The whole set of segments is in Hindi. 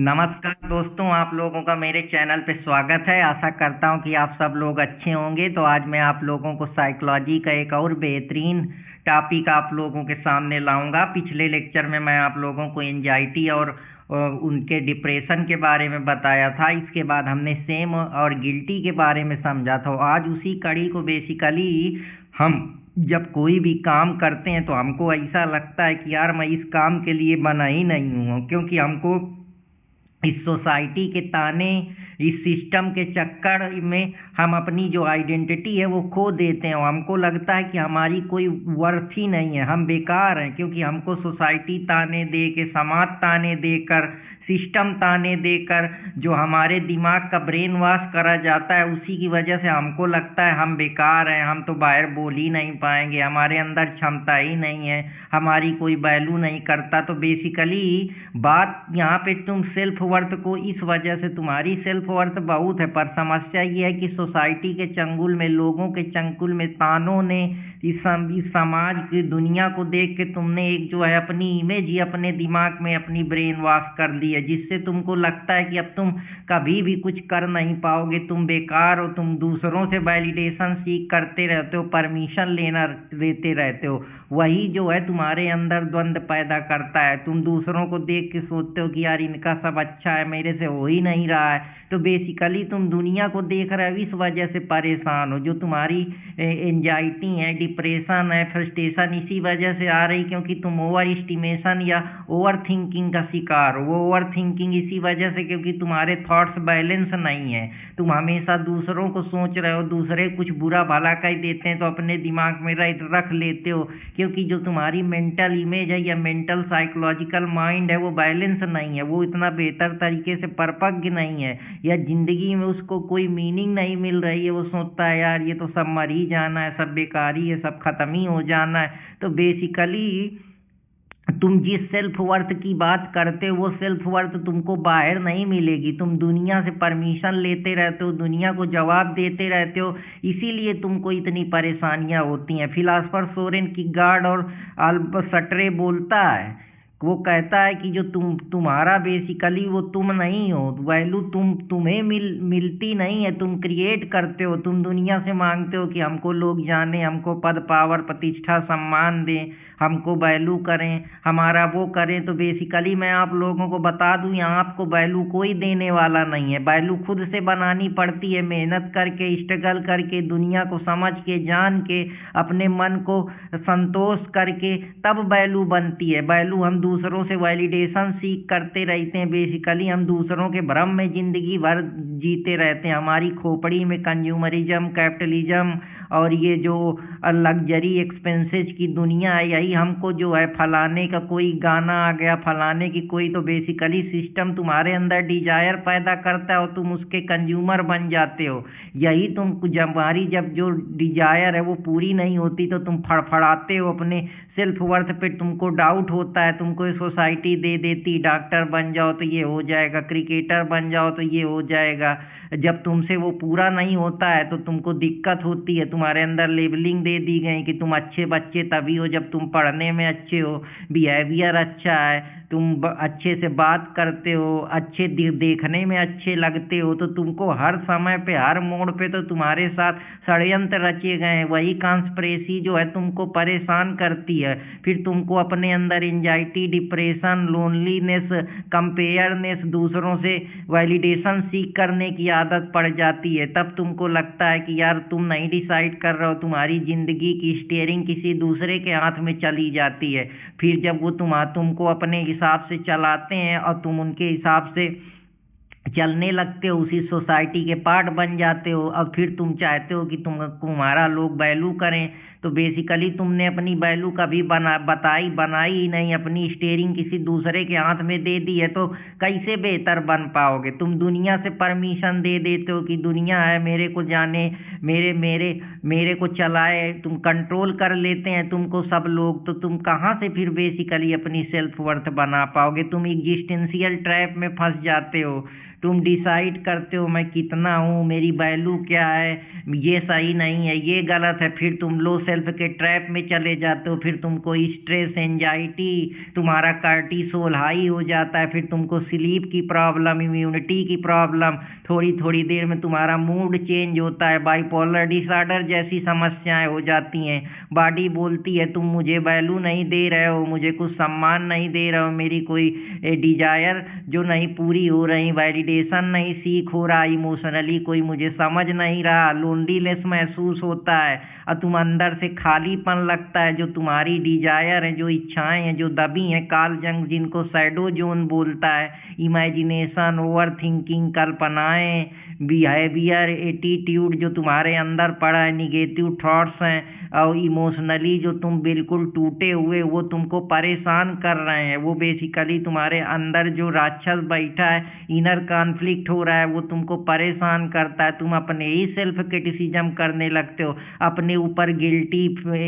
नमस्कार दोस्तों, आप लोगों का मेरे चैनल पे स्वागत है। आशा करता हूँ कि आप सब लोग अच्छे होंगे। तो आज मैं आप लोगों को साइकोलॉजी का एक और बेहतरीन टॉपिक आप लोगों के सामने लाऊंगा। पिछले लेक्चर में मैं आप लोगों को एंजाइटी और उनके डिप्रेशन के बारे में बताया था। इसके बाद हमने सेम और गिल्टी के बारे में समझा था। आज उसी कड़ी को बेसिकली हम जब कोई भी काम करते हैं तो हमको ऐसा लगता है कि यार मैं इस काम के लिए बना ही नहीं हूँ, क्योंकि हमको इस सोसाइटी के ताने, इस सिस्टम के चक्कर में हम अपनी जो आइडेंटिटी है वो खो देते हैं। हमको लगता है कि हमारी कोई वर्थ ही नहीं है, हम बेकार हैं, क्योंकि हमको सोसाइटी ताने दे के, समाज ताने देकर, सिस्टम ताने देकर जो हमारे दिमाग का ब्रेन वॉश करा जाता है, उसी की वजह से हमको लगता है हम बेकार हैं, हम तो बाहर बोल ही नहीं पाएंगे, हमारे अंदर क्षमता ही नहीं है, हमारी कोई वैल्यू नहीं करता। तो बेसिकली बात यहाँ पे तुम सेल्फ वर्थ को, इस वजह से तुम्हारी सेल्फ वर्थ बहुत है, पर समस्या ये है कि सोसाइटी के चंगुल में, लोगों के चंगुल में, तानों ने, इस समाज की दुनिया को देख के तुमने एक जो है अपनी इमेज ही अपने दिमाग में अपनी ब्रेन वॉश कर ली है, जिससे तुमको लगता है कि अब तुम कभी भी कुछ कर नहीं पाओगे, तुम बेकार हो, तुम दूसरों से वैलिडेशन सीख करते रहते हो, परमिशन लेना देते रहते हो। वही जो है तुम्हारे अंदर द्वंद्व पैदा करता है। तुम दूसरों को देख के सोचते हो कि यार इनका सब अच्छा है, मेरे से हो ही नहीं रहा है। तो बेसिकली तुम दुनिया को देख रहे हो, इस वजह से परेशान हो। जो तुम्हारी एंजाइटी है, डिप्रेशन है, फ्रस्ट्रेशन इसी वजह से आ रही, क्योंकि तुम ओवर एस्टिमेशन या ओवर थिंकिंग का शिकार हो। वो ओवर थिंकिंग इसी वजह से क्योंकि तुम्हारे थॉट्स बैलेंस नहीं है। तुम हमेशा दूसरों को सोच रहे हो, दूसरे कुछ बुरा भला कह देते हैं तो अपने दिमाग में रख लेते हो, क्योंकि जो तुम्हारी मेंटल इमेज है या मेंटल साइकोलॉजिकल माइंड है वो बैलेंस नहीं है, वो इतना बेहतर तरीके से परिपक्व नहीं है, या जिंदगी में उसको कोई मीनिंग नहीं मिल रही है। वो सोचता है यार ये तो सब मर ही जाना है, सब बेकारी है, सब खत्म ही हो जाना है। तो बेसिकली तुम जिस सेल्फ वर्थ की बात करते हो वो सेल्फ वर्थ तुमको बाहर नहीं मिलेगी। तुम दुनिया से परमिशन लेते रहते हो, दुनिया को जवाब देते रहते हो, इसीलिए तुमको इतनी परेशानियां होती हैं। फिलासफर सोरेन किरकेगार्ड और अल्बर्ट सट्रे बोलता है, वो कहता है कि जो तुम्हारा बेसिकली वो तुम नहीं हो, वैल्यू तुम्हें मिलती नहीं है, तुम क्रिएट करते हो। तुम दुनिया से मांगते हो कि हमको लोग जाने, हमको पद, पावर, प्रतिष्ठा, सम्मान दें, हमको वैल्यू करें, हमारा वो करें। तो बेसिकली मैं आप लोगों को बता दूं, यहाँ आपको वैल्यू कोई देने वाला नहीं है। वैल्यू खुद से बनानी पड़ती है, मेहनत करके, स्ट्रगल करके, दुनिया को समझ के, जान के, अपने मन को संतोष करके, तब वैल्यू बनती है। वैल्यू हम दूसरों से वैलिडेशन सीख करते रहते हैं। बेसिकली हम दूसरों के भ्रम में जिंदगी भर जीते रहते हैं। हमारी खोपड़ी में कंज्यूमरिज्म, कैपिटलिज्म और ये जो लग्जरी एक्सपेंसेस की दुनिया है, यही हमको जो है फलाने का कोई गाना आ गया, फलाने की कोई, तो बेसिकली सिस्टम तुम्हारे अंदर डिजायर पैदा करता है और तुम उसके कंज्यूमर बन जाते हो। यही तुम जब जो डिजायर है वो पूरी नहीं होती तो तुम फड़फड़ाते हो अपने सेल्फ वर्थ पे, तुमको डाउट होता है, तुमको सोसाइटी दे देती, डॉक्टर बन जाओ तो ये हो जाएगा, क्रिकेटर बन जाओ तो ये हो जाएगा। जब तुमसे वो पूरा नहीं होता है तो तुमको दिक्कत होती है। तुम्हारे अंदर लेबलिंग दे दी गई कि तुम अच्छे बच्चे तभी हो जब तुम पढ़ने में अच्छे हो, बिहेवियर अच्छा है, तुम अच्छे से बात करते हो, अच्छे देखने में अच्छे लगते हो, तो तुमको हर समय पे, हर मोड़ पे तो तुम्हारे साथ षड्यंत्र रचे गए हैं। वही कॉन्स्पिरेसी जो है तुमको परेशान करती है। फिर तुमको अपने अंदर एंजाइटी, डिप्रेशन, लोनलीनेस, कंपेयरनेस, दूसरों से वैलिडेशन सीख करने की आदत पड़ जाती है। तब तुमको लगता है कि यार तुम नहीं डिसाइड कर रहे हो, तुम्हारी जिंदगी की स्टीयरिंग किसी दूसरे के हाथ में चली जाती है। फिर जब वो तुमको अपने हिसाब से चलाते हैं और तुम उनके हिसाब से चलने लगते हो, उसी सोसाइटी के पार्ट बन जाते हो, और फिर तुम चाहते हो कि तुम्हारा लोग वैल्यू करें। तो बेसिकली तुमने अपनी वैल्यू कभी बनाई ही नहीं, अपनी स्टीयरिंग किसी दूसरे के हाथ में दे दी है, तो कैसे बेहतर बन पाओगे। तुम दुनिया से परमिशन दे देते हो कि दुनिया है, मेरे को जाने, मेरे मेरे मेरे को चलाए, तुम कंट्रोल कर लेते हैं तुमको सब लोग। तो तुम कहाँ से फिर बेसिकली अपनी सेल्फ वर्थ बना पाओगे। तुम एग्जिस्टेंशियल ट्रैप में फंस जाते हो। तुम डिसाइड करते हो मैं कितना हूँ, मेरी वैल्यू क्या है, ये सही नहीं है, ये गलत है, फिर तुम लो सेल्फ के ट्रैप में चले जाते हो, फिर तुमको स्ट्रेस, एंजाइटी, तुम्हारा कार्टिसोल हाई हो जाता है, फिर तुमको स्लीप की प्रॉब्लम, इम्यूनिटी की प्रॉब्लम, थोड़ी थोड़ी देर में तुम्हारा मूड चेंज होता है, बाइपोलर डिसऑर्डर जैसी समस्याएं हो जाती हैं। बॉडी बोलती है तुम मुझे वैल्यू नहीं दे रहे हो, मुझे कुछ सम्मान नहीं दे रहे हो, मेरी कोई डिजायर जो नहीं पूरी हो रही, वैलिडेशन नहीं सीख हो रहा, इमोशनली कोई मुझे समझ नहीं रहा, लोनलीनेस महसूस होता है और तुम अंदर से खालीपन लगता है। जो तुम्हारी डिजायर है, जो इच्छाएं हैं जो दबी हैं, काल जंग जिनको शैडो जोन बोलता है, इमेजिनेशन, ओवर थिंकिंग, कल्पनाएं, बिहेवियर, एटीट्यूड जो तुम्हारे अंदर पड़ा है, निगेटिव थॉट्स हैं और इमोशनली जो तुम बिल्कुल टूटे हुए, वो तुमको परेशान कर रहे हैं। वो बेसिकली तुम्हारे अंदर जो राक्षस बैठा है, इनर कॉन्फ्लिक्ट हो रहा है, वो तुमको परेशान करता है। तुम अपने ही सेल्फ क्रिटिसिज्म करने लगते हो, अपने ऊपर गिल्टी,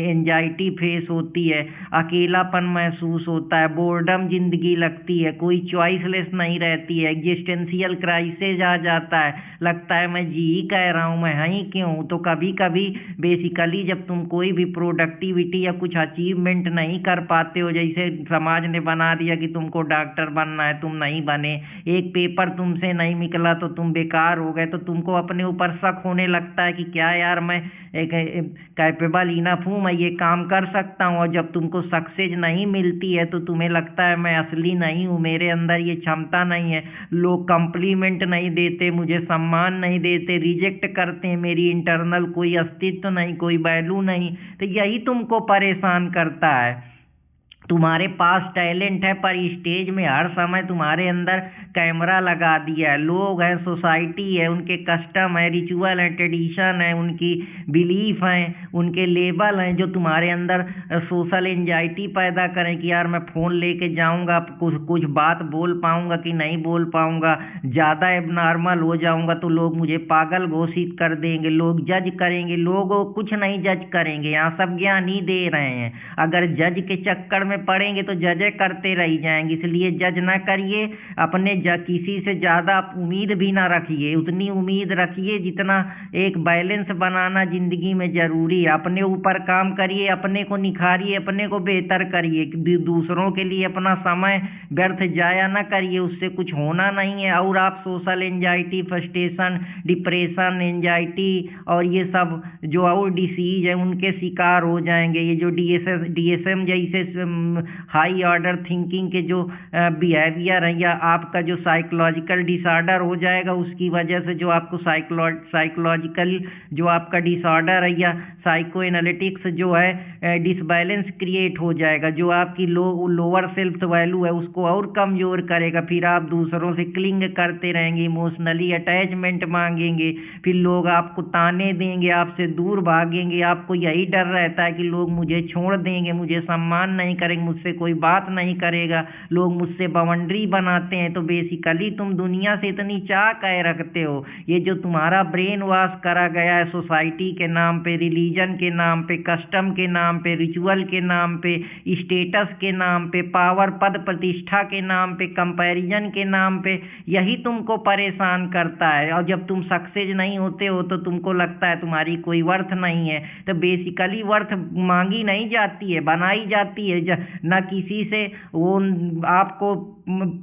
एंजाइटी फेस होती है, अकेलापन महसूस होता है, बोर्डम जिंदगी लगती है, कोई चॉइसलेस नहीं रहती है, एग्जिस्टेंशियल क्राइसिस आ जाता है, लगता है मैं जी ही कह रहा हूँ, मैं ही क्यों। तो कभी कभी बेसिकली जब तुम कोई भी प्रोडक्टिविटी या कुछ अचीवमेंट नहीं कर पाते हो, जैसे समाज ने बना दिया कि तुमको डॉक्टर बनना है, तुम नहीं बने, एक पेपर तुमसे नहीं निकला तो तुम बेकार हो गए, तो तुमको अपने ऊपर शक होने लगता है कि क्या यार मैं एक कैपेबल इनफ हूँ, मैं ये काम कर सकता हूँ। और जब तुमको सक्सेस नहीं मिलती है तो तुम्हें लगता है मैं असली नहीं हूँ, मेरे अंदर ये क्षमता नहीं है, लोग कम्प्लीमेंट नहीं देते, मुझे सम्मान नहीं देते, रिजेक्ट करते हैं, मेरी इंटरनल कोई अस्तित्व नहीं, कोई वैल्यू नहीं। तो यही तुमको परेशान करता है। तुम्हारे पास टैलेंट है पर स्टेज में हर समय तुम्हारे अंदर कैमरा लगा दिया है, लोग हैं, सोसाइटी है, उनके कस्टम है, रिचुअल है, ट्रेडिशन है, उनकी बिलीफ हैं, उनके लेबल हैं जो तुम्हारे अंदर सोशल एंजाइटी पैदा करें कि यार मैं फ़ोन लेके जाऊंगा, कुछ कुछ बात बोल पाऊंगा कि नहीं बोल पाऊंगा, ज़्यादा एबनॉर्मल हो जाऊंगा तो लोग मुझे पागल घोषित कर देंगे, लोग जज करेंगे, लोग कुछ नहीं जज करेंगे, यहाँ सब ज्ञान ही दे रहे हैं। अगर जज के चक्कर में पड़ेंगे तो जजे करते रह जाएंगे, इसलिए जज ना करिए, अपने किसी से ज़्यादा उम्मीद भी ना रखिए, उतनी उम्मीद रखिए जितना एक बैलेंस बनाना ज़िंदगी में ज़रूरी है। अपने ऊपर काम करिए, अपने को निखारिए, अपने को बेहतर करिए, दूसरों के लिए अपना समय व्यर्थ जाया ना करिए, उससे कुछ होना नहीं है। और आप social anxiety, frustration, depression, anxiety और ये सब जो और डिसीज है उनके शिकार हो जाएंगे। ये जो DSM जैसे हाई ऑर्डर थिंकिंग के जो बिहेवियर है या आपका जो साइकोलॉजिकल डिसऑर्डर हो जाएगा, उसकी वजह से जो आपको साइकोलॉजिकल जो आपका डिसऑर्डर है या साइको एनालिटिक्स जो है डिसबैलेंस क्रिएट हो जाएगा, जो आपकी लोअर सेल्फ वैल्यू है उसको और कमज़ोर करेगा। फिर आप दूसरों से क्लिंग करते रहेंगे, इमोशनली अटैचमेंट मांगेंगे, फिर लोग आपको ताने देंगे, आपसे दूर भागेंगे, आपको यही डर रहता है कि लोग मुझे छोड़ देंगे, मुझे सम्मान नहीं करेंगे, मुझसे कोई बात नहीं करेगा, लोग मुझसे बाउंड्री बनाते हैं। तो बेसिकली तुम दुनिया से इतनी चाह कह रखते हो, ये जो तुम्हारा ब्रेन वॉश करा गया है सोसाइटी के नाम पे, रिलीजन के नाम पे, कस्टम के नाम पे, रिचुअल के नाम पे, स्टेटस के नाम पे, पावर, पद प्रतिष्ठा के नाम पे, कंपैरिजन के नाम पे, यही तुमको परेशान करता है। और जब तुम सक्सेस नहीं होते हो तो तुमको लगता है तुम्हारी कोई वर्थ नहीं है। तो बेसिकली वर्थ मांगी नहीं जाती है, बनाई जाती है। ना किसी से वो आपको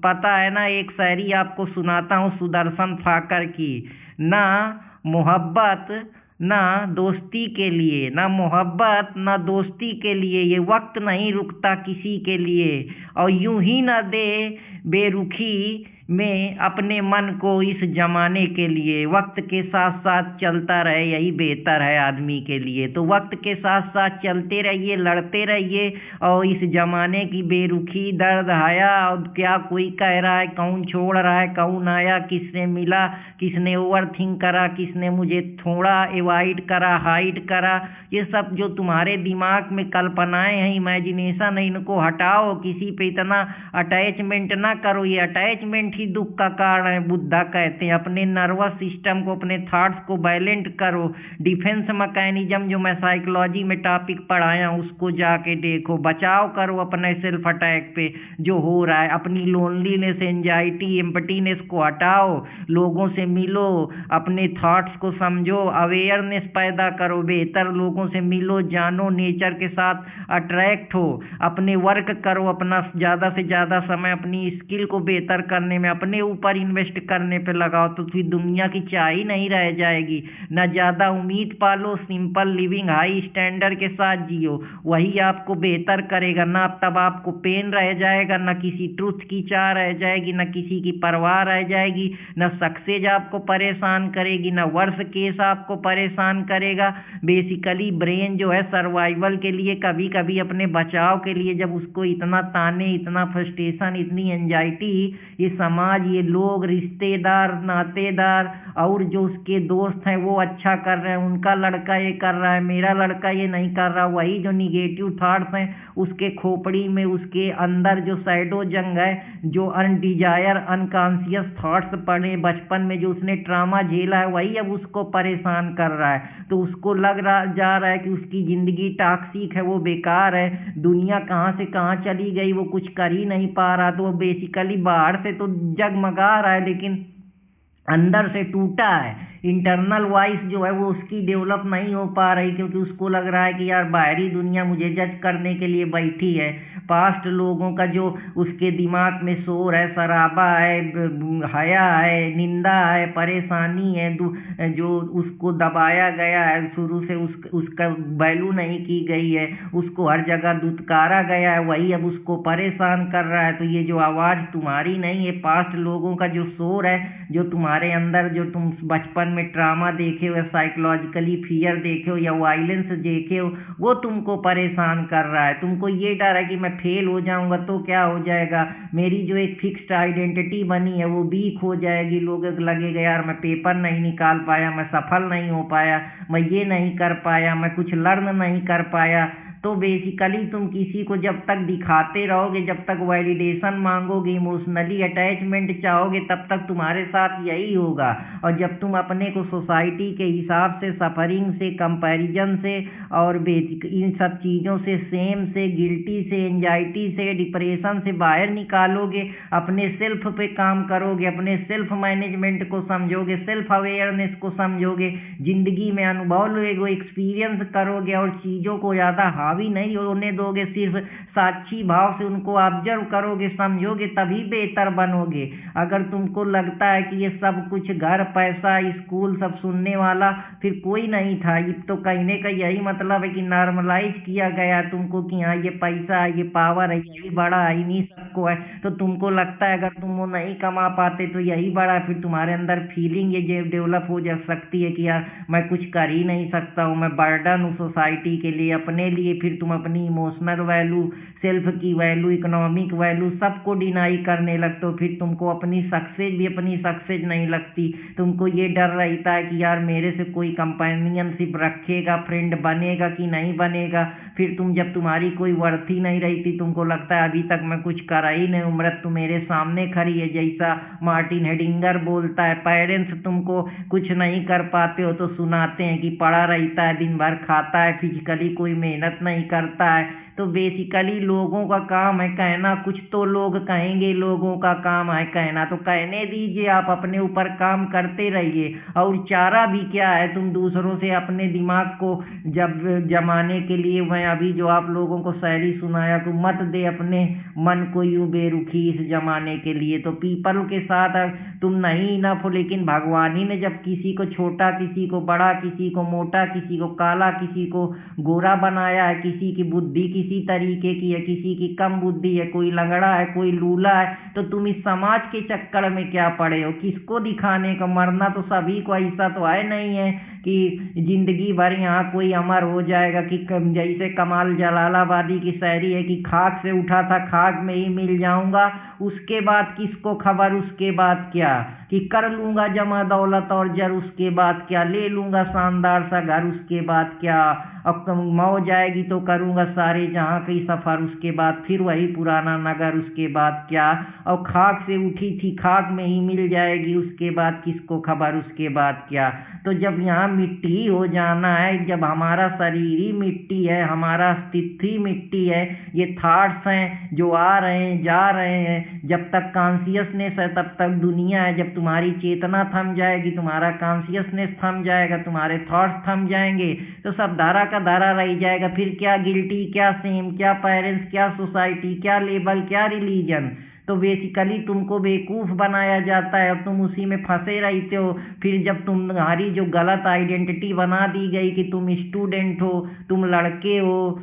पता है ना, एक शायरी आपको सुनाता हूँ सुदर्शन फाकर की, ना मोहब्बत ना दोस्ती के लिए, ना मोहब्बत ना दोस्ती के लिए, ये वक्त नहीं रुकता किसी के लिए, और यूं ही ना दे बेरुखी में अपने मन को इस जमाने के लिए, वक्त के साथ साथ चलता रहे यही बेहतर है आदमी के लिए। तो वक्त के साथ साथ चलते रहिए, लड़ते रहिए, और इस जमाने की बेरुखी, दर्द आया और क्या कोई कह रहा है, कौन छोड़ रहा है, कौन आया, किसने मिला, किसने ओवर थिंक करा, किसने मुझे थोड़ा एवॉइड करा, हाइड करा, ये सब जो तुम्हारे दिमाग में कल्पनाएं हैं, इमेजिनेशन है, इनको हटाओ, किसी पे इतना अटैचमेंट ना करो। ये अटैचमेंट ही दुख का कारण है। बुद्धा कहते हैं अपने नर्वस सिस्टम को, अपने थॉट्स को बैलेंस करो। डिफेंस मैकेनिज्म जो मैं साइकोलॉजी में टॉपिक पढ़ाया उसको जाके देखो। बचाव करो अपने सेल्फ अटैक पे जो हो रहा है। अपनी लोनलीनेस, एंजाइटी, एम्पटीनेस को हटाओ, लोगों से मिलो, अपने थॉट्स को समझो, अवेयरनेस पैदा करो, बेहतर लोगों से मिलो, जानो, नेचर के साथ अट्रैक्ट हो, अपने वर्क करो, अपना ज़्यादा से ज़्यादा समय अपनी स्किल को बेहतर करने में, अपने ऊपर इन्वेस्ट करने पे लगाओ, तो फिर दुनिया की चाय नहीं रह जाएगी। ना ज़्यादा उम्मीद पालो, सिंपल लिविंग हाई स्टैंडर्ड के साथ जियो, वही आपको बेहतर करेगा। ना तब आपको पेन रह जाएगा, ना किसी ट्रुथ की चाह रह जाएगी, ना किसी की परवाह रह जाएगी, ना सक्सेस आपको परेशान करेगी, ना वर्ष केस आपको परेशान करेगा। बेसिकली ब्रेन जो है सर्वाइवल के लिए, कभी कभी अपने बचाव के लिए, जब उसको इतना ताने, इतना फ्रस्ट्रेशन, इतनी एंजाइटी, ये समाज, ये लोग, रिश्तेदार, नातेदार और जो उसके दोस्त हैं वो अच्छा कर रहे हैं, उनका लड़का ये कर रहा है, मेरा लड़का ये नहीं कर रहा, वही जो निगेटिव थॉट्स हैं उसके खोपड़ी में, उसके अंदर जो शैडो जंग है, जो अनडिजायर अनकॉन्शियस थॉट्स पड़े बचपन में, जो उसने ट्रामा झेला है, वही अब उसको परेशान कर रहा है। तो उसको लग रहा जा रहा है कि उसकी ज़िंदगी टॉक्सिक है, वो बेकार है, दुनिया कहाँ से कहाँ चली गई, वो कुछ कर ही नहीं पा रहा। तो वो बेसिकली बाहर से तो जगमगा रहा है लेकिन अंदर से टूटा है। इंटरनल वॉइस जो है वो उसकी डेवलप नहीं हो पा रही, क्योंकि उसको लग रहा है कि यार बाहरी दुनिया मुझे जज करने के लिए बैठी है। पास्ट लोगों का जो उसके दिमाग में शोर है, शराबा है, हया है, निंदा है, परेशानी है, जो उसको दबाया गया है शुरू से, उसका वैल्यू नहीं की गई है, उसको हर जगह दुत्कारा गया है, वही अब उसको परेशान कर रहा है। तो ये जो आवाज़ तुम्हारी नहीं है, पास्ट लोगों का जो शोर है, जो तुम्हारे अंदर, जो तुम बचपन में ट्रामा देखे हो, या साइकोलॉजिकली फियर देखे हो, या वायलेंस देखे हो, वो तुमको परेशान कर रहा है। तुमको ये डर है कि मैं फेल हो जाऊंगा तो क्या हो जाएगा, मेरी जो एक फिक्स्ड आइडेंटिटी बनी है वो वीक हो जाएगी, लोगों को लगेगा यार मैं पेपर नहीं निकाल पाया, मैं सफल नहीं हो पाया, मैं ये नहीं कर पाया, मैं कुछ लर्न नहीं कर पाया। तो बेसिकली तुम किसी को जब तक दिखाते रहोगे, जब तक वैलिडेशन मांगोगे, इमोशनली अटैचमेंट चाहोगे, तब तक तुम्हारे साथ यही होगा। और जब तुम अपने को सोसाइटी के हिसाब से, सफरिंग से, कंपैरिजन से और इन सब चीज़ों से, सेम से, गिल्टी से, एंजाइटी से, डिप्रेशन से बाहर निकालोगे, अपने सेल्फ पे काम करोगे, अपने सेल्फ मैनेजमेंट को समझोगे, सेल्फ अवेयरनेस को समझोगे, जिंदगी में अनुभव लोगे, एक्सपीरियंस करोगे और चीज़ों को ज़्यादा हावी नहीं होने दोगे, सिर्फ साक्षी भाव से उनको ऑब्जर्व करोगे, समझोगे, तभी बेहतर बनोगे। अगर तुमको लगता है कि ये सब कुछ घर, पैसा, स्कूल सब सुनने वाला फिर कोई नहीं था, ये तो कहने का यही मतलब है कि नॉर्मलाइज किया गया तुमको कि हाँ ये पैसा है, ये पावर है, यही बड़ा है, इन्हीं सबको है, तो तुमको लगता है अगर तुम वो नहीं कमा पाते तो यही बड़ा है। फिर तुम्हारे अंदर फीलिंग ये डेवलप हो जा सकती है कि यार मैं कुछ कर ही नहीं सकता हूँ, मैं बर्डन हूँ सोसाइटी के लिए, अपने लिए। फिर तुम अपनी इमोशनल वैल्यू, सेल्फ की वैल्यू, इकोनॉमिक वैल्यू सबको डिनाई करने लगते हो। फिर तुमको अपनी सक्सेस भी अपनी सक्सेस नहीं लगती, तुमको ये डर रहता है कि यार मेरे से कोई कंपेनियनशिप रखेगा, फ्रेंड बनेगा कि नहीं बनेगा। फिर तुम जब तुम्हारी कोई वर्थ ही नहीं रहती, तुमको लगता है अभी तक मैं कुछ करा ही नहीं, उम्र तो मेरे सामने खड़ी है, जैसा मार्टिन हेडिंगर बोलता है। पेरेंट्स तुमको कुछ नहीं कर पाते हो तो सुनाते हैं कि पढ़ा रहता है, दिन भर खाता है, फिजिकली कोई मेहनत नहीं करता है। तो बेसिकली लोगों का काम है कहना, कुछ तो लोग कहेंगे, लोगों का काम है कहना, तो कहने दीजिए, आप अपने ऊपर काम करते रहिए। और चारा भी क्या है, तुम दूसरों से अपने दिमाग को जब जमाने के लिए, मैं अभी जो आप लोगों को शायरी सुनाया, तो मत दे अपने मन को यूं बेरुखी इस जमाने के लिए। तो पीपल के साथ तुम नहीं इनफ हो, लेकिन भगवान ही ने जब किसी को छोटा, किसी को बड़ा, किसी को मोटा, किसी को काला, किसी को गोरा बनाया है, किसी की बुद्धि किसी तरीके की है, किसी की कम बुद्धि है, कोई लंगड़ा है, कोई लूला है, तो तुम इस समाज के चक्कर में क्या पड़े हो, किसको दिखाने का? मरना तो सभी को, ऐसा तो है नहीं है कि जिंदगी भर यहाँ कोई अमर हो जाएगा, कि जैसे कमाल जलालाबादी की शायरी है कि खाक से उठा था खाक में ही मिल जाऊंगा, उसके बाद किसको खबर उसके बाद क्या, कि कर लूंगा जमा दौलत और जर उसके बाद क्या, ले लूंगा शानदार सा घर उसके बाद क्या, अब मौज आएगी तो करूंगा सारे जहां की सफर उसके बाद फिर वही पुराना नगर उसके बाद क्या, और खाक से उठी थी खाक में ही मिल जाएगी उसके बाद किसको खबर उसके बाद क्या। तो जब यहाँ मिट्टी हो जाना है, जब हमारा शरीर ही मिट्टी है, हमारा अस्तित्व ही मिट्टी है, ये थॉट्स हैं जो आ रहे हैं जा रहे हैं, जब तक कॉन्शियसनेस है तब तक दुनिया है, जब तुम्हारी चेतना थम जाएगी, तुम्हारा कॉन्शियसनेस थम जाएगा, तुम्हारे थॉट्स थम जाएंगे, तो सब धारा का धारा रह जाएगा। फिर क्या गिल्टी, क्या सेम, क्या पेरेंट्स, क्या सोसाइटी, क्या लेबल, क्या रिलीजन। तो बेसिकली तुमको बेवकूफ़ बनाया जाता है और तुम उसी में फंसे रहते हो। फिर जब तुम्हारी जो गलत आइडेंटिटी बना दी गई कि तुम स्टूडेंट हो, तुम लड़के हो,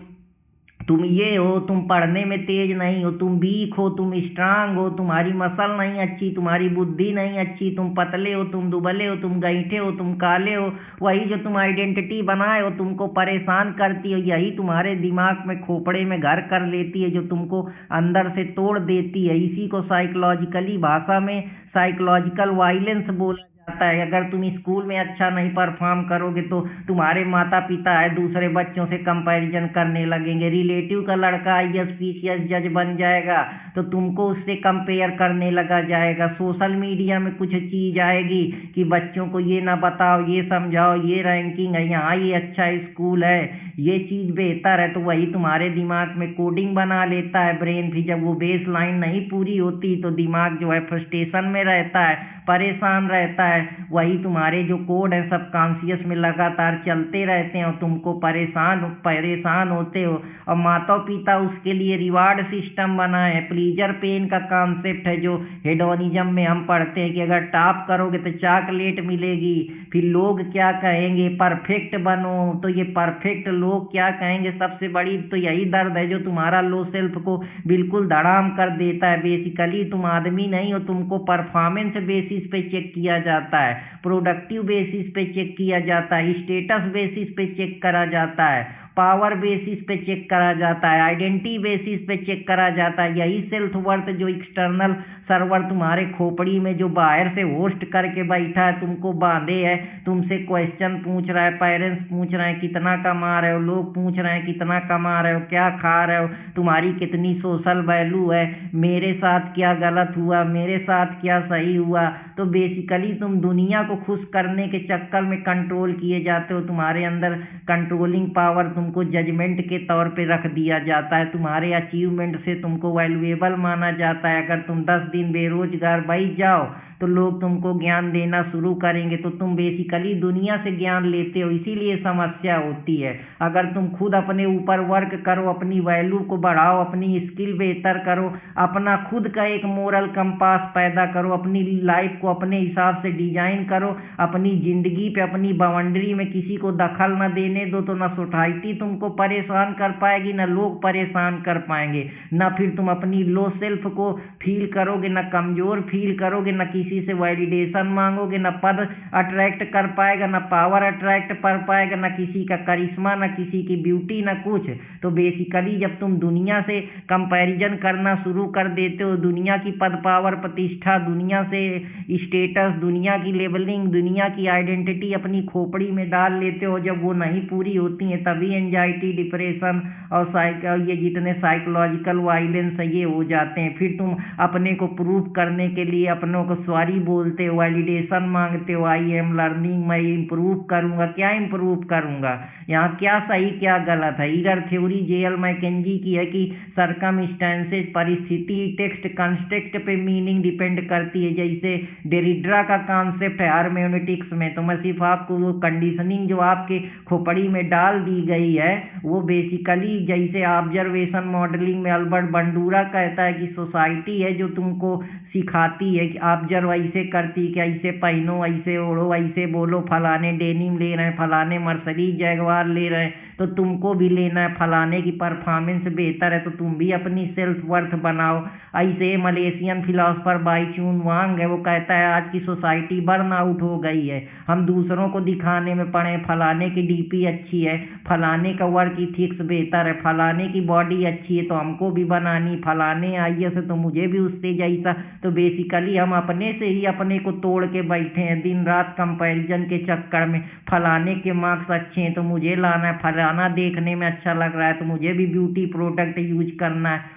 तुम ये हो, तुम पढ़ने में तेज नहीं हो, तुम वीक हो, तुम स्ट्रांग हो, तुम्हारी मसल नहीं अच्छी, तुम्हारी बुद्धि नहीं अच्छी, तुम पतले हो, तुम दुबले हो, तुम गैठे हो, तुम काले हो, वही जो तुम आइडेंटिटी बनाए हो तुमको परेशान करती हो, यही तुम्हारे दिमाग में खोपड़े में घर कर लेती है, जो तुमको अंदर से तोड़ देती है। इसी को साइकोलॉजिकली भाषा में साइकोलॉजिकल वायलेंस बोला जाता है। अगर तुम स्कूल में अच्छा नहीं परफॉर्म करोगे तो तुम्हारे माता पिता है दूसरे बच्चों से कंपैरिजन करने लगेंगे। रिलेटिव का लड़का आईएएस पीसीएस जज बन जाएगा तो तुमको उससे कंपेयर करने लगा जाएगा। सोशल मीडिया में कुछ चीज आएगी कि बच्चों को ये ना बताओ, ये समझाओ, ये रैंकिंग है, यहाँ ये अच्छा स्कूल है, ये चीज बेहतर है, तो वही तुम्हारे दिमाग में कोडिंग बना लेता है ब्रेन। फिर जब वो बेस लाइन नहीं पूरी होती तो दिमाग जो है फ्रस्ट्रेशन में रहता है, परेशान रहता है। वही तुम्हारे जो कोड है सब कॉन्शियस में लगातार चलते रहते हैं और तुमको परेशान होते हो। और माता पिता उसके लिए रिवार्ड सिस्टम बनाए हैं। प्लीजर पेन का कॉन्सेप्ट है जो हेडोनिज्म में हम पढ़ते हैं कि अगर टॉप करोगे तो चॉकलेट मिलेगी। फिर लोग क्या कहेंगे, परफेक्ट बनो, तो ये परफेक्ट लोग क्या कहेंगे, सबसे बड़ी तो यही दर्द है जो तुम्हारा लो सेल्फ को बिल्कुल धड़ाम कर देता है। बेसिकली तुम आदमी नहीं हो, तुमको परफॉर्मेंस बेसिस पे चेक किया जाता है, प्रोडक्टिव बेसिस पे चेक किया जाता है, स्टेटस बेसिस पे चेक करा जाता है, पावर बेसिस पे चेक करा जाता है, आइडेंटिटी बेसिस पे चेक करा जाता है। यही सेल्फ वर्थ जो एक्सटर्नल सर्वर तुम्हारे खोपड़ी में जो बाहर से होस्ट करके बैठा है, तुमको बांधे है, तुमसे क्वेश्चन पूछ रहा है, पेरेंट्स पूछ रहे हैं कितना कमा रहे हो, लोग पूछ रहे हैं कितना कमा रहे हो, क्या खा रहे हो, तुम्हारी कितनी सोशल वैल्यू है, मेरे साथ क्या गलत हुआ, मेरे साथ क्या सही हुआ। तो बेसिकली तुम दुनिया को खुश करने के चक्कर में कंट्रोल किए जाते हो। तुम्हारे अंदर कंट्रोलिंग पावर तुमको जजमेंट के तौर पे रख दिया जाता है। तुम्हारे अचीवमेंट से तुमको वैल्यूएबल माना जाता है। अगर तुम 10 दिन बेरोजगार बैठ जाओ तो लोग तुमको ज्ञान देना शुरू करेंगे। तो तुम बेसिकली दुनिया से ज्ञान लेते हो, इसीलिए समस्या होती है। अगर तुम खुद अपने ऊपर वर्क करो, अपनी वैल्यू को बढ़ाओ, अपनी स्किल बेहतर करो, अपना खुद का एक मोरल कंपास पैदा करो, अपनी लाइफ को अपने हिसाब से डिजाइन करो, अपनी जिंदगी पे अपनी बाउंड्री में किसी को दखल न देने दो, तो न सोसाइटी तुमको परेशान कर पाएगी, न लोग परेशान कर पाएंगे, न फिर तुम अपनी लो सेल्फ को फील करोगे, न कमजोर फील करोगे, न किसी से वैलिडेशन मांगोगे, न पद अट्रैक्ट कर पाएगा, न पावर अट्रैक्ट कर पाएगा, न किसी का करिश्मा, न किसी की ब्यूटी, न कुछ। तो बेसिकली जब तुम दुनिया से कंपैरिजन करना शुरू कर देते हो, दुनिया की पद पावर प्रतिष्ठा, दुनिया से स्टेटस, दुनिया की लेबलिंग, दुनिया की आइडेंटिटी अपनी खोपड़ी में डाल लेते हो, जब वो नहीं पूरी होती है तभी एंजाइटी, डिप्रेशन और ये जितने साइकोलॉजिकल वायलेंस है ये हो जाते हैं। फिर तुम अपने को प्रूव करने के लिए अपनों को सॉरी बोलते हो, वैलिडेशन मांगते हो, आई एम लर्निंग, मैं इम्प्रूव करूंगा। क्या इम्प्रूव करूंगा, यहाँ क्या सही क्या गलत है। ईगर थ्योरी जेएल मैकेंजी की है कि सर्कमस्टेंसेस, परिस्थिति, टेक्स्ट कंस्ट्रक्ट पे मीनिंग डिपेंड करती है। जैसे डेरिड्रा का कॉन्सेप्ट है हार्मेनेटिक्स में, तो मैं सिर्फ आपको वो कंडीशनिंग जो आपके खोपड़ी में डाल दी गई है वो बेसिकली जैसे ऑब्जर्वेशन मॉडलिंग में अल्बर्ट बंडूरा कहता है कि सोसाइटी है जो तुमको सिखाती है कि आप जब ऐसे करती कि ऐसे पहनो, ऐसे ओढ़ो, ऐसे बोलो, फलाने डेनिम ले रहे हैं, फलाने मर्सडीज जैगवार ले रहे हैं, तो तुमको भी लेना है, फलाने की परफॉर्मेंस बेहतर है तो तुम भी अपनी सेल्फ वर्थ बनाओ। ऐसे मलेशियन फिलोसफर बाई चून वांग है, वो कहता है आज की सोसाइटी बर्न आउट हो गई है, हम दूसरों को दिखाने में पड़े, फलाने की डीपी अच्छी है, फलाने का वर्क इथिक्स बेहतर है, फलाने की बॉडी अच्छी है तो हमको भी बनानी, फलाने आईएएस है तो मुझे भी उससे जैसा। तो बेसिकली हम अपने से ही अपने को तोड़ के बैठे हैं दिन रात कंपैरिजन के चक्कर में। फलाने के मार्क्स अच्छे हैं तो मुझे लाना है, फलाना देखने में अच्छा लग रहा है तो मुझे भी ब्यूटी प्रोडक्ट यूज करना है,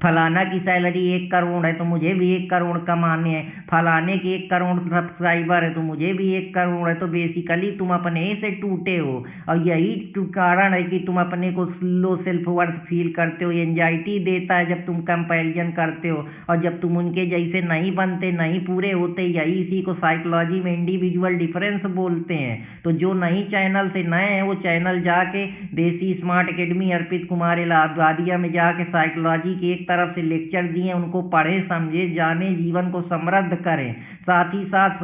फलाना की सैलरी 1 करोड़ है तो मुझे भी 1 करोड़ कमाने हैं, फलाने के 1 करोड़ सब्सक्राइबर है तो मुझे भी 1 करोड़ है। तो बेसिकली तुम अपने से टूटे हो और यही कारण है कि तुम अपने को लो सेल्फ वर्थ फील करते हो। एंजाइटी देता है जब तुम कंपैरिजन करते हो और जब तुम उनके जैसे नहीं बनते, नहीं पूरे होते, यही इसी को साइकोलॉजी में इंडिविजुअल डिफरेंस बोलते हैं। तो जो नई चैनल से नए हैं वो चैनल जाके देसी स्मार्ट एकेडमी अर्पित कुमार इलाहाबादिया में जाके साइकोलॉजी के तरफ से लेक्चर दिए, उनको पढ़े, समझे, जाने, जीवन को समृद्ध करें, साथ ही साथ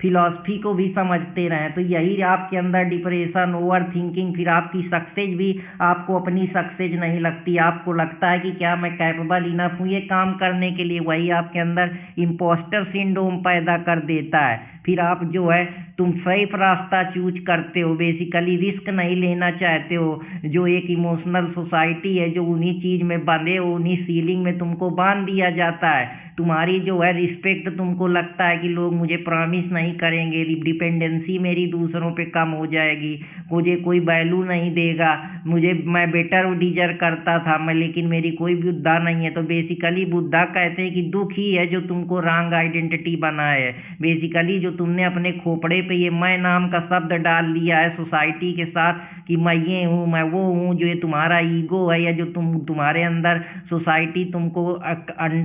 फिलॉसफी को भी समझते रहें। तो यही आपके अंदर डिप्रेशन, ओवर थिंकिंग, फिर आपकी सक्सेस भी आपको अपनी सक्सेस नहीं लगती, आपको लगता है कि क्या मैं कैपेबल इनफ हूँ ये काम करने के लिए, वही आपके अंदर इम्पोस्टर सिंड्रोम पैदा कर देता है। फिर आप जो है तुम सेफ रास्ता चूज करते हो, बेसिकली रिस्क नहीं लेना चाहते हो। जो एक इमोशनल सोसाइटी है जो उन्हीं चीज में बंधे हो, उन्हीं सीलिंग में तुमको बांध दिया जाता है। तुम्हारी जो है रिस्पेक्ट, तुमको लगता है कि लोग मुझे प्रॉमिस नहीं करेंगे, डिपेंडेंसी मेरी दूसरों पे कम हो जाएगी, मुझे कोई वैल्यू नहीं देगा, मैं बेटर डिजर्व करता था मैं, लेकिन मेरी कोई बुद्धा नहीं है। तो बेसिकली बुद्धा कहते हैं कि दुख ही है जो तुमको रॉन्ग आइडेंटिटी बनाए है। बेसिकली जो तुमने अपने खोपड़े पे ये मैं नाम का शब्द डाल लिया है सोसाइटी के साथ कि मैं ये हूँ, मैं वो हूँ, जो ये तुम्हारा ईगो है या जो तुम्हारे अंदर सोसाइटी तुमको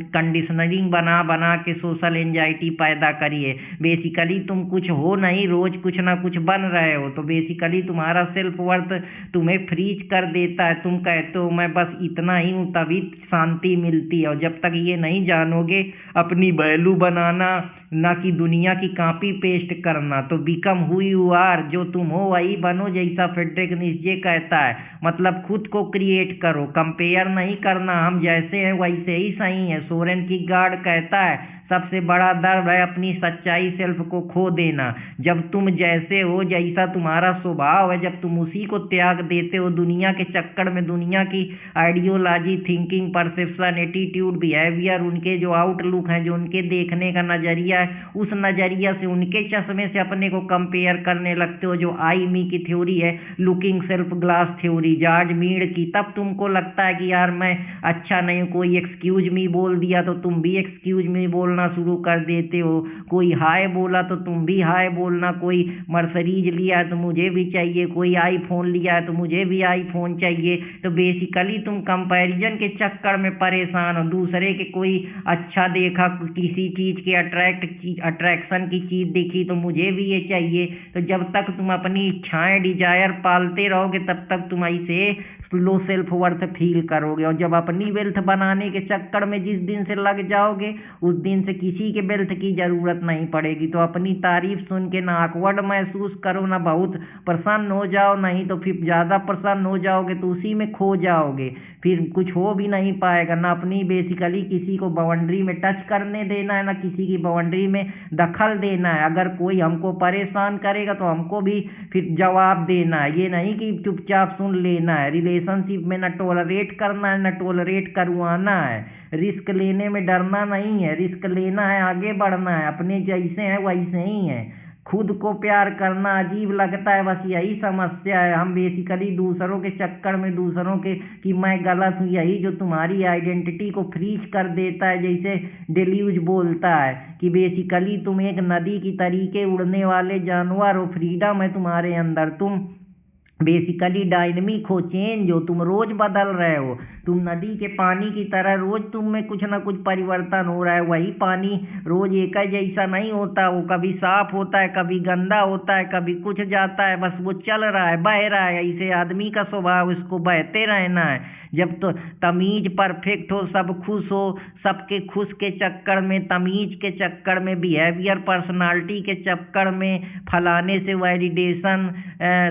कंडीशनरिंग बना बना के सोशल एंजाइटी पैदा करी है। बेसिकली तुम कुछ हो नहीं, रोज कुछ ना कुछ बन रहे हो। तो बेसिकली तुम्हारा सेल्फ वर्थ तुम्हें फ्रीज कर देता है। तुम कहते हो मैं बस इतना ही हूँ तभी शांति मिलती है। और जब तक ये नहीं जानोगे अपनी वैल्यू बनाना, ना कि दुनिया की कॉपी पेस्ट करना, तो बिकम हु यू आर, जो तुम हो वही बनो, जैसा फ्रेडरिक नीत्शे कहता है। मतलब खुद को क्रिएट करो, कंपेयर नहीं करना, हम जैसे हैं वैसे ही सही है। सोरेन किरकेगार्ड कहता है सबसे बड़ा दर्द है अपनी सच्चाई सेल्फ को खो देना। जब तुम जैसे हो, जैसा तुम्हारा स्वभाव है, जब तुम उसी को त्याग देते हो दुनिया के चक्कर में, दुनिया की ideology, thinking, perception, attitude, behaviour, उनके जो आउटलुक हैं, जो उनके देखने का नजरिया है, उस नजरिया से उनके चश्मे से अपने को कंपेयर करने लगते हो। जो आई मी की थ्योरी है, looking self glass theory, George Mead की, तब तुमको लगता है कि यार मैं अच्छा नहीं हूँ। कोई एक्सक्यूज मी बोल दिया तो तुम भी एक्सक्यूज मी बोलना शुरू कर देते हो, कोई हाय बोला तो तुम भी हाय बोलना, कोई मर्सडीज लिया है तो मुझे भी चाहिए, कोई आईफोन लिया है तो मुझे भी आईफोन चाहिए। तो बेसिकली तुम कंपैरिजन के चक्कर में परेशान हो। दूसरे के कोई अच्छा देखा, किसी चीज के अट्रैक्शन की चीज देखी तो मुझे भी ये चाहिए। तो जब तक तुम अपनी इच्छाएं, डिजायर पालते रहोगे तब तक तुम ऐसे लो सेल्फ वर्थ फील करोगे। और जब अपनी वेल्थ बनाने के चक्कर में जिस दिन से लग जाओगे उस दिन से किसी के वेल्थ की जरूरत नहीं पड़ेगी। तो अपनी तारीफ सुन के ना ऑकवर्ड महसूस करो, ना बहुत प्रसन्न हो जाओ, नहीं तो फिर ज्यादा प्रसन्न हो जाओगे तो उसी में खो जाओगे, फिर कुछ हो भी नहीं पाएगा। ना अपनी बेसिकली किसी को बाउंड्री में टच करने देना है, ना किसी की बाउंड्री में दखल देना है। अगर कोई हमको परेशान करेगा तो हमको भी फिर जवाब देना है, ये नहीं कि चुपचाप सुन लेना है। रिलेशनशिप में ना टॉलरेट करना है, ना टॉलरेट करवाना है। रिस्क लेने में डरना नहीं है, रिस्क लेना है, आगे बढ़ना है, अपने जैसे हैं वैसे ही हैं। खुद को प्यार करना अजीब लगता है, बस यही समस्या है। हम बेसिकली दूसरों के चक्कर में, दूसरों के कि मैं गलत हूँ, यही जो तुम्हारी आइडेंटिटी को फ्रीज कर देता है। जैसे डेल्यूज बोलता है कि बेसिकली तुम एक नदी की तरीके उड़ने वाले जानवर हो, फ्रीडम है तुम्हारे अंदर, तुम बेसिकली डायनेमिक हो, चेंज हो, तुम रोज बदल रहे हो। तुम नदी के पानी की तरह रोज तुम में कुछ ना कुछ परिवर्तन हो रहा है। वही पानी रोज एक ही जैसा नहीं होता, वो कभी साफ होता है, कभी गंदा होता है, कभी कुछ जाता है, बस वो चल रहा है, बह रहा है। ऐसे आदमी का स्वभाव, इसको बहते रहना है। जब तो तमीज परफेक्ट हो, सब खुश हो, सबके खुश के चक्कर में, तमीज के चक्कर में, बिहेवियर पर्सनालिटी के चक्कर में, फलाने से वैलिडेशन,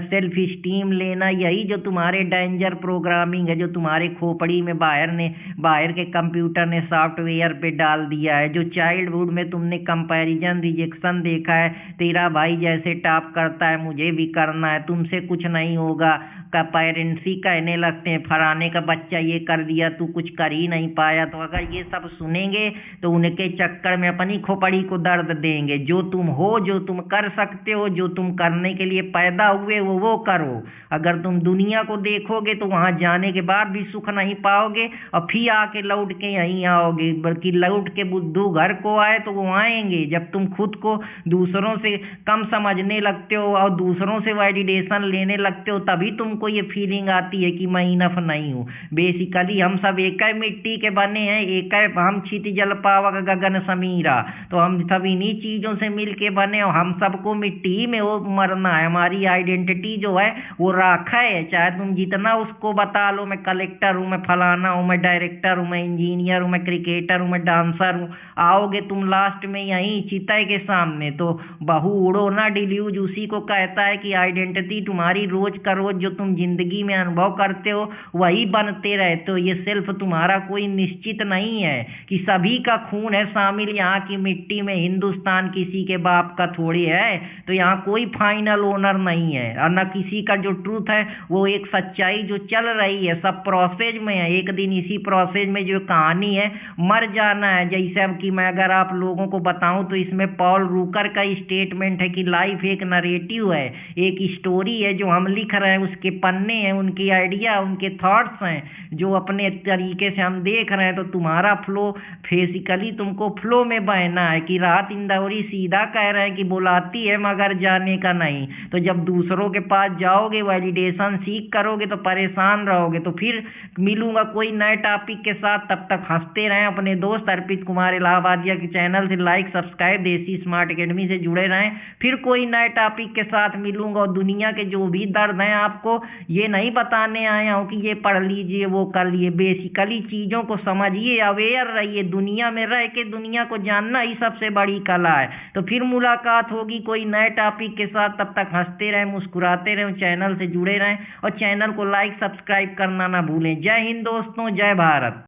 सेल्फ स्टीम लेना, यही जो तुम्हारे डेंजर प्रोग्रामिंग है, जो तुम्हारे खोपड़ी में बाहर के कंप्यूटर ने सॉफ्टवेयर पे डाल दिया है। जो चाइल्डहुड में तुमने कंपैरिजन रिजेक्शन देखा है, तेरा भाई जैसे टॉप करता है मुझे भी करना है, तुमसे कुछ नहीं होगा का पेरेंट्स कहने लगते हैं, फलाने का बच्चा ये कर दिया, तू कुछ कर ही नहीं पाया। तो अगर ये सब सुनेंगे तो उनके चक्कर में अपनी खोपड़ी को दर्द देंगे। जो तुम हो, जो तुम कर सकते हो, जो तुम करने के लिए पैदा हुए वो करो। अगर तुम दुनिया को देखोगे तो वहां जाने के बाद भी सुख नहीं पाओगे और फिर आके लौट के यहीं आओगे, बल्कि लौट के बुद्धू घर को आए तो वो आएंगे जब तुम खुद को दूसरों से कम समझने लगते हो और दूसरों से वैलिडेशन लेने लगते हो, तभी तुमको ये फीलिंग आती है कि मैं इनफ नहीं हूँ। बेसिकली हम सब एक ही मिट्टी के बने हैं, एक ही हम क्षिति जल पावक गगन समीरा। तो हम सब इन्हीं चीजों से मिल के बने और हम सबको मिट्टी में वो मरना है। हमारी आइडेंटिटी जो है वो राखा है, चाहे तुम जितना उसको बता लो, मैं कलेक्टर हूँ, मैं फलाना हूँ, मैं डायरेक्टर हूँ, मैं इंजीनियर हूँ, मैं क्रिकेटर हूँ, मैं डांसर हूँ, आओगे तुम लास्ट में यहीं चिताए के सामने। तो बहु उड़ो ना डिल्यूज उसी को कहता है कि आइडेंटिटी तुम्हारी रोज का रोज जो तुम जिंदगी में अनुभव करते हो वही बनते रहते हो। ये सेल्फ तुम्हारा कोई निश्चित नहीं है कि सभी का खून है शामिल यहाँ की मिट्टी में। हिंदुस्तान किसी के बाप का थोड़ी है, तो यहाँ कोई फाइनल ओनर नहीं है और न किसी का जो ट्रूथ है वो एक सच्चाई जो चल रही है, सब प्रोसेस में है। एक दिन इसी प्रोसेस में जो कहानी है मर जाना है। जैसे अब कि मैं अगर आप लोगों को बताऊं तो इसमें पॉल रूकर का स्टेटमेंट है कि लाइफ एक नरेटिव है, एक स्टोरी है जो हम लिख रहे हैं, उसके पन्ने हैं, उनकी आइडिया, उनके थॉट्स हैं जो अपने तरीके से हम देख रहे हैं। तो तुम्हारा फ्लो बेसिकली तुमको फ्लो में बहना है कि राहत इंदौरी सीधा कह रहे हैं कि बुलाती है मगर जाने का नहीं। तो जब दूसरों के पास जाओगे, वैलिडेशन सीख करोगे तो परेशान रहोगे। तो फिर मिलूंगा कोई नए टॉपिक के साथ, तब तक हंसते रहें। अपने दोस्त अर्पित कुमार इलाहाबादिया के चैनल से लाइक सब्सक्राइब, देसी स्मार्ट एकेडमी से जुड़े रहें। फिर कोई नए टॉपिक के साथ मिलूंगा और दुनिया के जो भी दर्द हैं आपको ये नहीं बताने आया हूँ कि ये पढ़ लीजिए वो कर लिए। बेसिकली चीज़ों को समझिए, अवेयर रहिए, दुनिया में रह के दुनिया को जानना ही सबसे बड़ी कला है। तो फिर मुलाकात होगी कोई नए टॉपिक के साथ, तब तक हंसते रहें, मुस्कुराते रहें, चैनल से जुड़े रहें और चैनल को लाइक सब्सक्राइब करना ना भूलें। जय हिंद दोस्तों, जय भारत।